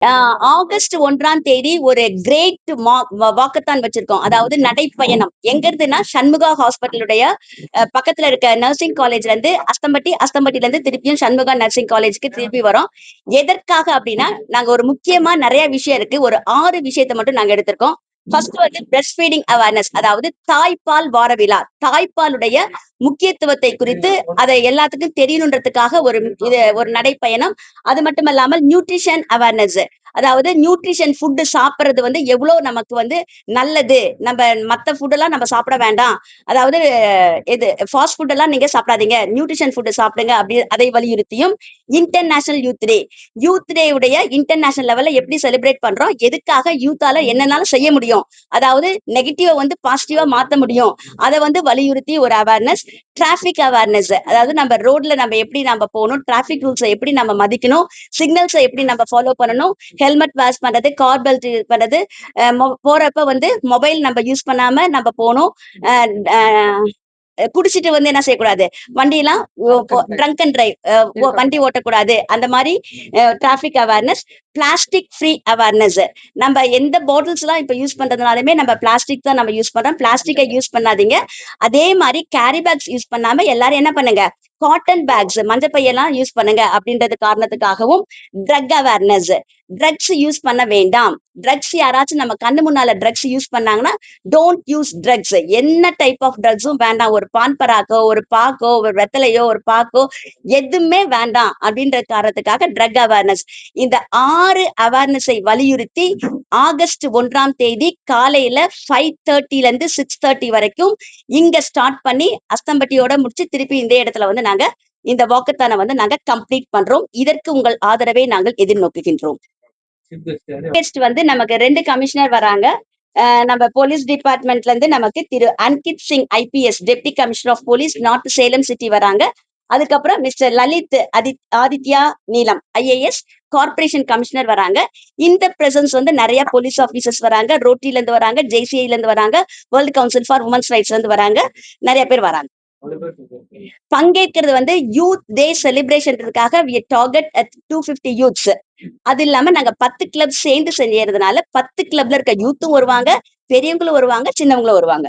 August 1ஆம் தேதி ஒரு கிரேட் வாக்கத்தான் வச்சிருக்கோம். அதாவது நடைப்பயணம். எங்க இருந்துன்னா சண்முகா ஹாஸ்பிட்டலுடைய பக்கத்துல இருக்க நர்சிங் காலேஜ்ல இருந்து அஸ்தம்பட்டி, அஸ்தம்பட்டில இருந்து திருப்பியும் சண்முகா நர்சிங் காலேஜ்க்கு திருப்பி வரோம். எதற்காக அப்படின்னா, நாங்க ஒரு முக்கியமா நிறைய விஷயம் இருக்கு. ஒரு 6 விஷயத்த மட்டும் நாங்க எடுத்திருக்கோம். ஃபர்ஸ்ட் வந்து பிரஸ்ட் ஃபீடிங் அவேர்னஸ், அதாவது தாய்ப்பால் வார விழா. தாய்ப்பாலுடைய முக்கியத்துவத்தை குறித்து அதை எல்லாத்துக்கும் தெரியணுன்றதுக்காக ஒரு நடைப்பயணம். அது மட்டும் இல்லாமல் நியூட்ரிஷன் அவேர்னஸ், அதாவது நியூட்ரிஷன் ஃபுட் சாப்பிடுறது வந்து எவ்வளவு நமக்கு வந்து நல்லது. நம்ம மத்த ஃபுட் எல்லாம் நம்ம சாப்பிட வேண்டாம். அதாவது இது ஃபாஸ்ட் ஃபுட் எல்லாம் நீங்க சாப்பிடாதீங்க, நியூட்ரிஷன் ஃபுட் சாப்பிடுங்க அப்படி அதை வலியுறுத்தியும், இன்டர்நேஷனல் யூத் டே உடைய இன்டர்நேஷனல் லெவல்ல எப்படி செலிப்ரேட் பண்றோம், எதுக்காக யூத்தால என்னன்னாலும் செய்ய முடியும், அதாவது நெகட்டிவா வந்து பாசிட்டிவா மாத்த முடியும், அதை வந்து வலியுறுத்தி ஒரு அவேர்னஸ். டிராபிக் அவேர்னஸ், அதாவது நம்ம ரோட்ல நம்ம எப்படி நம்ம போகணும், டிராபிக் ரூல்ஸை எப்படி நம்ம மதிக்கணும், சிக்னல்ஸை எப்படி நம்ம ஃபாலோ பண்ணணும், ஹெல்மெட் வேர் பண்றது, கார் பெல்ட் பண்றது, போறப்ப வந்து மொபைல் நம்ம யூஸ் பண்ணாம நம்ம போகணும். குடிச்சிட்டு வந்து என்ன செய்யக்கூடாது, வண்டியெல்லாம் ட்ரங்க் அண்ட் டிரைவ், வண்டி ஓட்டக்கூடாது. அந்த மாதிரி traffic awareness. Plastic free awareness, நம்ம எந்த பாட்டில்ஸ் எல்லாம் இப்ப யூஸ் பண்றதுனாலுமே நம்ம பிளாஸ்டிக் தான் நம்ம யூஸ் பண்றோம். பிளாஸ்டிக்கை யூஸ் பண்ணாதீங்க. அதே மாதிரி கேரி பேக்ஸ் யூஸ் பண்ணாம எல்லாரும் என்ன பண்ணுங்க, காட்டன் பேக்ஸ், மஞ்சப்பையெல்லாம் யூஸ் பண்ணுங்க அப்படின்றது காரணத்துக்காகவும். ட்ரக் அவேர்னஸ், ட்ரக்ஸ் யூஸ் பண்ண வேண்டாம். ட்ரக்ஸ் யாராச்சும் நம்ம கண்ணு முன்னால ட்ரக்ஸ் யூஸ் பண்ணாங்கன்னா டோன்ட் யூஸ் ட்ரக்ஸ். என்ன டைப் ஆஃப் ட்ரக்ஸும் வேண்டாம். ஒரு பான் பராக்கோ, ஒரு பாக்கோ, ஒரு வெத்தலையோ, ஒரு பாக்கோ, எதுவுமே வேண்டாம் அப்படின்ற காரணத்துக்காக ட்ரக் அவேர்னஸ். இந்த 6 அவேர்னஸை வலியுறுத்தி ஆகஸ்ட் 1ஆம் தேதி காலையில 5:30 இருந்து 6:30 வரைக்கும் இங்க ஸ்டார்ட் பண்ணி அஸ்தம்பட்டியோட முடிச்சு திருப்பி இந்த இடத்துல வந்து நாங்க இந்த வாக்கத்தான வந்து நாங்க கம்ப்ளீட் பண்றோம். இதற்கு உங்கள் ஆதரவை நாங்கள் எதிர்நோக்குகின்றோம். நெக்ஸ்ட் வந்து நமக்கு 2 கமிஷனர் வராங்க. நம்ம போலீஸ் டிபார்ட்மெண்ட்ல இருந்து நமக்கு திரு Ankit Singh IPS, deputy commissioner of police north Salem city வராங்க. அதுக்கப்புறம் மிஸ்டர் லலித் ஆதித்யா நீலம் ஐஏஎஸ், கார்பரேஷன் கமிஷனர் வராங்க. இந்த பிரசன்ஸ் வந்து நிறைய போலீஸ் ஆபீசர்ஸ் வராங்க, ரோட்டரியில இருந்து வராங்க, ஜேசிஐல இருந்து வராங்க, வேர்ல்ட் கவுன்சில் ஃபார் உமன்ஸ் ரைட்ஸ்ல இருந்து வராங்க. நிறைய பேர் வராங்க. பங்கேற்கிறது வந்து யூத் டே செலிப்ரேஷனுக்காக we target at 250 யூத்ஸ். அது இல்லாம நாங்க 10 கிளப் சேர்ந்து செய்யறதுனால 10 கிளப்ல இருக்க யூத்தும் வருவாங்க, பெரியவங்களும் வருவாங்க, சின்னவங்களும் வருவாங்க.